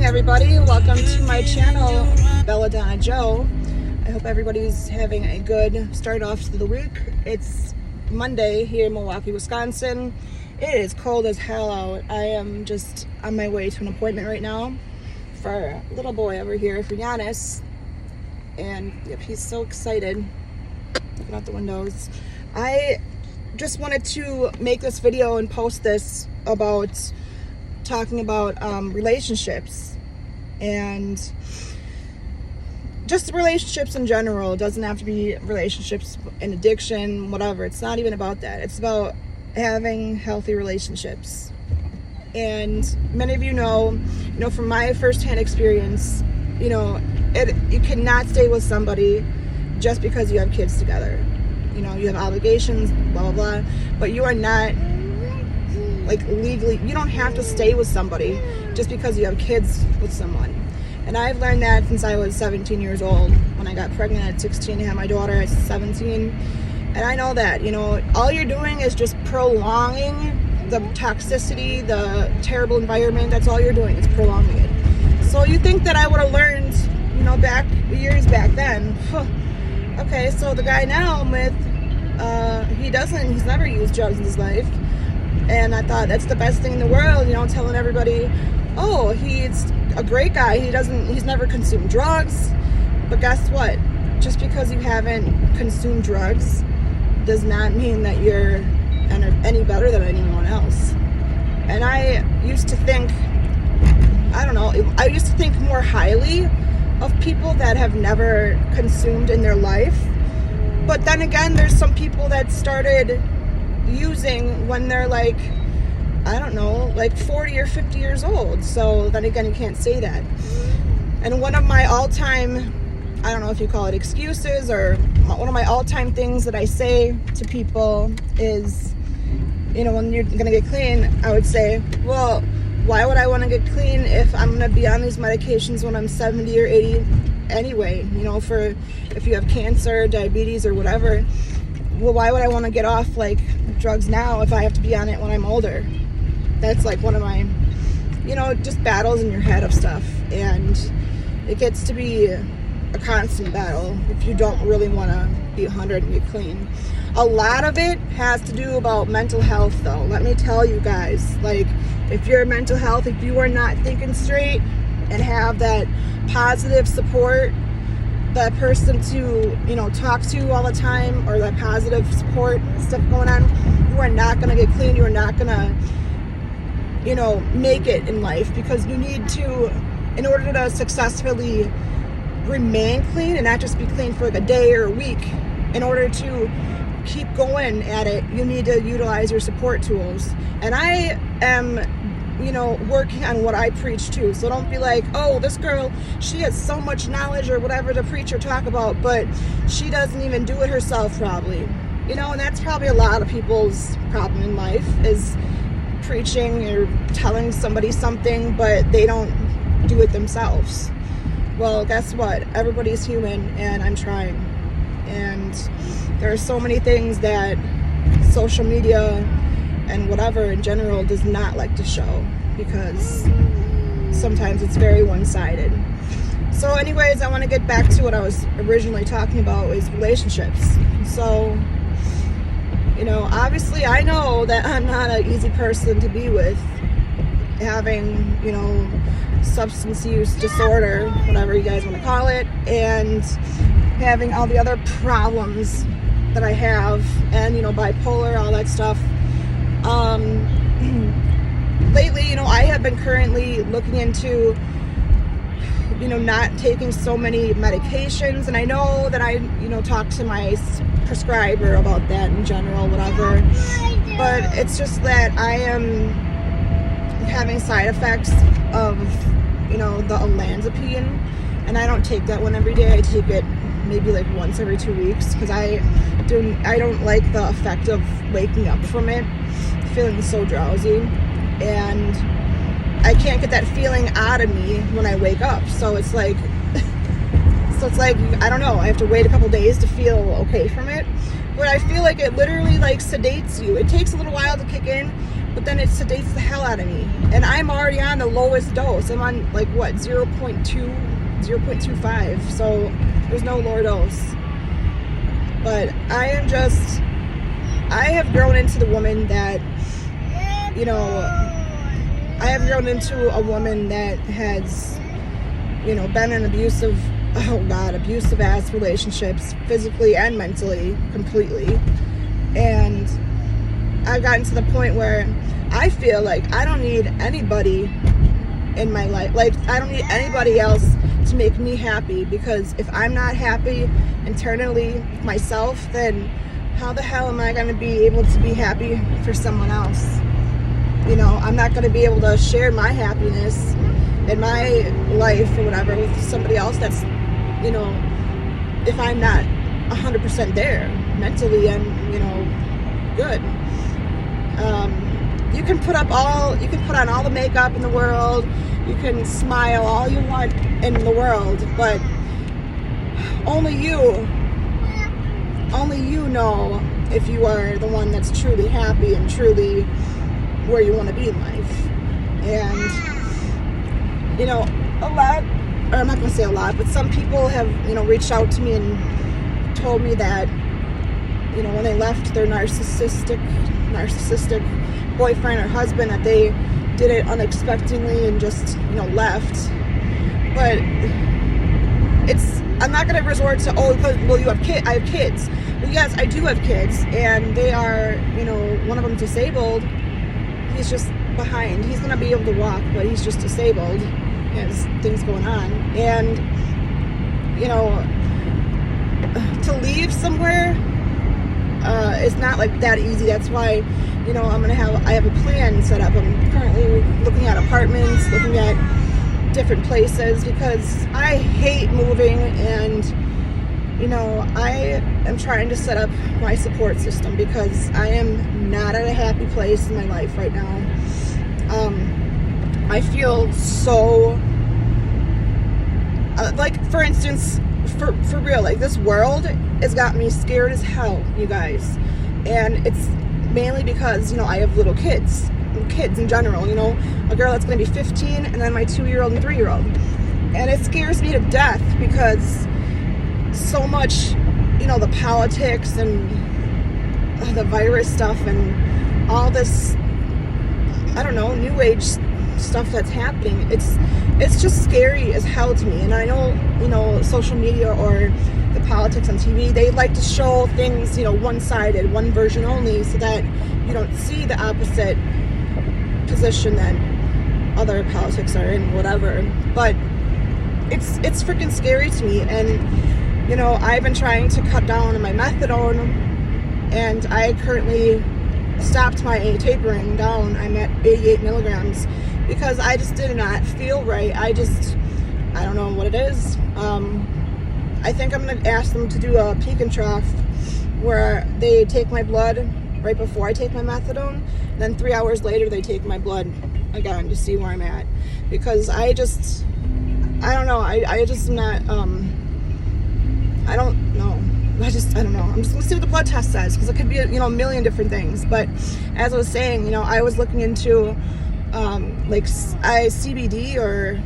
everybody. Welcome to my channel, Belladonna Joe. I hope everybody's having a good start off to the week. It's Monday here in Milwaukee, Wisconsin. It is cold as hell out. I am just on my way to an appointment right now for a little boy over here, for Giannis. And yep, he's so excited. Looking out the windows. I just wanted to make this video and post this about talking about relationships and just relationships in general. It doesn't have to be relationships and addiction, whatever. It's not even about that. It's about having healthy relationships. And many of you know from my firsthand experience, you cannot stay with somebody just because you have kids together. You have obligations, blah, blah, blah. But you are not, legally, you don't have to stay with somebody just because you have kids with someone. And I've learned that since I was 17 years old. When I got pregnant at 16, I had my daughter at 17. And I know that, all you're doing is just prolonging the toxicity, the terrible environment. That's all you're doing, is prolonging it. So you think that I would have learned, years back then. Okay, so the guy now I'm with, he's never used drugs in his life. And I thought that's the best thing in the world, telling everybody, oh, he's a great guy. He's never consumed drugs. But guess what? Just because you haven't consumed drugs does not mean that you're any better than anyone else. And I used to think more highly of people that have never consumed in their life. But then again, there's some people that started using when they're 40 or 50 years old. So then again, you can't say that. And one of my all-time, I don't know if you call it excuses, or one of my all-time things that I say to people is, when you're gonna get clean, I would say, well, why would I want to get clean if I'm going to be on these medications when I'm 70 or 80 anyway? For if you have cancer, diabetes, or whatever, well, why would I want to get off drugs now if I have to be on it when I'm older? That's one of my, just battles in your head of stuff. And it gets to be a constant battle if you don't really want to be 100 and get clean. A lot of it has to do about mental health, though. Let me tell you guys, if your mental health, if you are not thinking straight and have that positive support, that person to, talk to all the time, or that positive support stuff going on, you are not going to get clean. You are not going to, make it in life, because you need to, in order to successfully remain clean and not just be clean for a day or a week, in order to keep going at it, you need to utilize your support tools. And I am, working on what I preach too. So don't be like, oh, this girl, she has so much knowledge or whatever the preacher talk about, but she doesn't even do it herself probably. And that's probably a lot of people's problem in life, is preaching or telling somebody something, but they don't do it themselves. Well, guess what? Everybody's human, and I'm trying. And there are so many things that social media and whatever in general does not like to show, because sometimes it's very one-sided. So anyways, I want to get back to what I was originally talking about, is relationships. So, obviously I know that I'm not an easy person to be with, having, substance use disorder, whatever you guys want to call it, and having all the other problems that I have, and bipolar, all that stuff. Lately, I have been currently looking into not taking so many medications, and I know that I talk to my prescriber about that in general, whatever, but it's just that I am having side effects of the olanzapine, and I don't take that one every day. I take it maybe once every 2 weeks, because I don't like the effect of waking up from it feeling so drowsy, and I can't get that feeling out of me when I wake up. So it's I don't know, I have to wait a couple days to feel okay from it. But I feel like it literally sedates you. It takes a little while to kick in, but then it sedates the hell out of me. And I'm already on the lowest dose. I'm on like what, 0.2, 0.25. So there's no lower dose. But I have grown into the woman that, you know, I have grown into a woman that has, you know, been in abusive ass relationships, physically and mentally, completely. And I've gotten to the point where I feel like I don't need anybody in my life. Like, I don't need anybody else to make me happy, because if I'm not happy internally myself, then how the hell am I going to be able to be happy for someone else? You know, I'm not going to be able to share my happiness in my life or whatever with somebody else that's, you know, if I'm not 100% there mentally and, you know, good. You can put on all the makeup in the world, you can smile all you want in the world, but only you know if you are the one that's truly happy and truly where you want to be in life. And, you know, a lot, or I'm not going to say a lot, but some people have, you know, reached out to me and told me that, you know, when they left their narcissistic boyfriend or husband, that they did it unexpectedly and just, you know, left. But I'm not going to resort to, well, you have kids. I have kids. Well, yes, I do have kids, and they are, you know, one of them disabled. He's just behind. He's going to be able to walk, but he's just disabled. He has things going on. And, you know, to leave somewhere, it's not like that easy. That's why, you know, I have a plan set up. I'm currently looking at apartments, looking at different places, because I hate moving, and, you know, I am trying to set up my support system because I am not at a happy place in my life right now. I feel so like, for instance, for real, like, this world has got me scared as hell, you guys. And it's mainly because, you know, I have little kids in general, you know, a girl that's going to be 15, and then my 2-year-old and 3-year-old. And it scares me to death because so much, you know, the politics and the virus stuff and all this, I don't know, new age stuff that's happening. It's just scary as hell to me. And I know, you know, social media or the politics on TV, they like to show things, you know, one-sided, one version only, so that you don't see the opposite position that other politics are in, whatever. But it's freaking scary to me. And, you know, I've been trying to cut down on my methadone, and I currently stopped my tapering down. I'm at 88 milligrams because I just did not feel right. I don't know what it is. I think I'm going to ask them to do a peak and trough where they take my blood right before I take my methadone. Then 3 hours later, they take my blood again to see where I'm at. Because I don't know. I just am not, I don't know. I don't know. I'm just going to see what the blood test says, because it could be, you know, a million different things. But as I was saying, you know, I was looking into, like, CBD or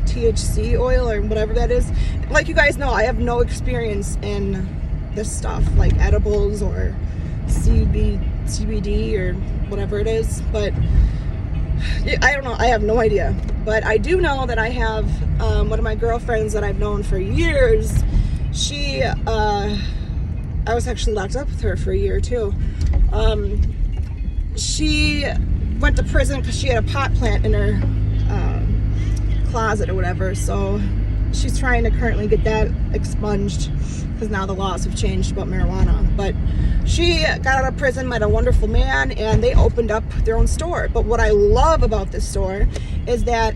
THC oil or whatever that is. Like, you guys know, I have no experience in this stuff, like edibles or CBD or whatever it is. But I don't know. I have no idea. But I do know that I have one of my girlfriends that I've known for years. She, I was actually locked up with her for a year too. She went to prison because she had a pot plant in her closet or whatever. So she's trying to currently get that expunged because now the laws have changed about marijuana. But she got out of prison, met a wonderful man, and they opened up their own store. But what I love about this store is that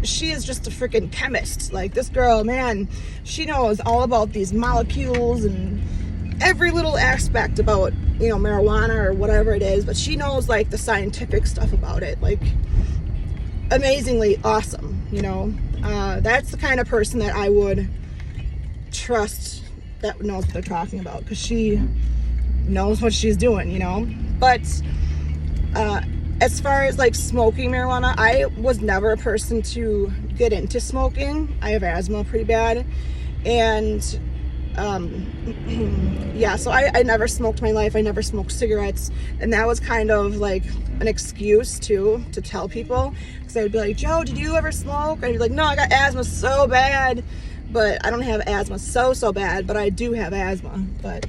she is just a freaking chemist. Like, this girl, man, she knows all about these molecules and every little aspect about, you know, marijuana or whatever it is. But she knows, like, the scientific stuff about it. Like, amazingly awesome, you know. That's the kind of person that I would trust, that knows what they're talking about, because she knows what she's doing, you know. But as far as like smoking marijuana, I was never a person to get into smoking. I have asthma pretty bad, and yeah, so I never smoked my life. I never smoked cigarettes, and that was kind of like an excuse too to tell people, because I would be like, Joe, did you ever smoke? And I'd be like, no, I got asthma so bad. But I don't have asthma so bad, but I do have asthma. But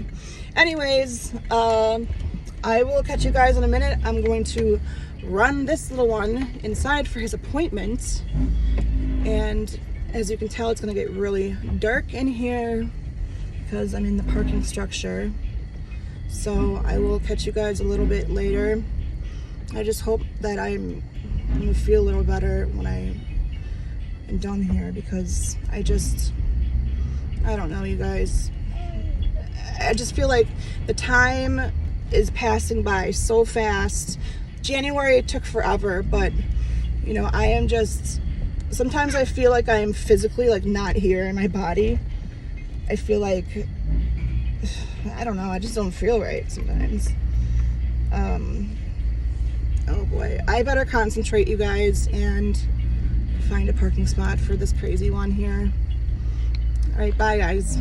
anyways, I will catch you guys in a minute. I'm going to run this little one inside for his appointment, and as you can tell, it's going to get really dark in here because I'm in the parking structure. So I will catch you guys a little bit later. I just hope that I'm going to feel a little better when I am done here, because I don't know, you guys. I just feel like the time is passing by so fast. January took forever, but you know, I am just, sometimes I feel like I am physically like not here in my body. I feel like, I don't know, I just don't feel right sometimes. Oh boy, I better concentrate, you guys, and find a parking spot for this crazy one here. All right, bye guys.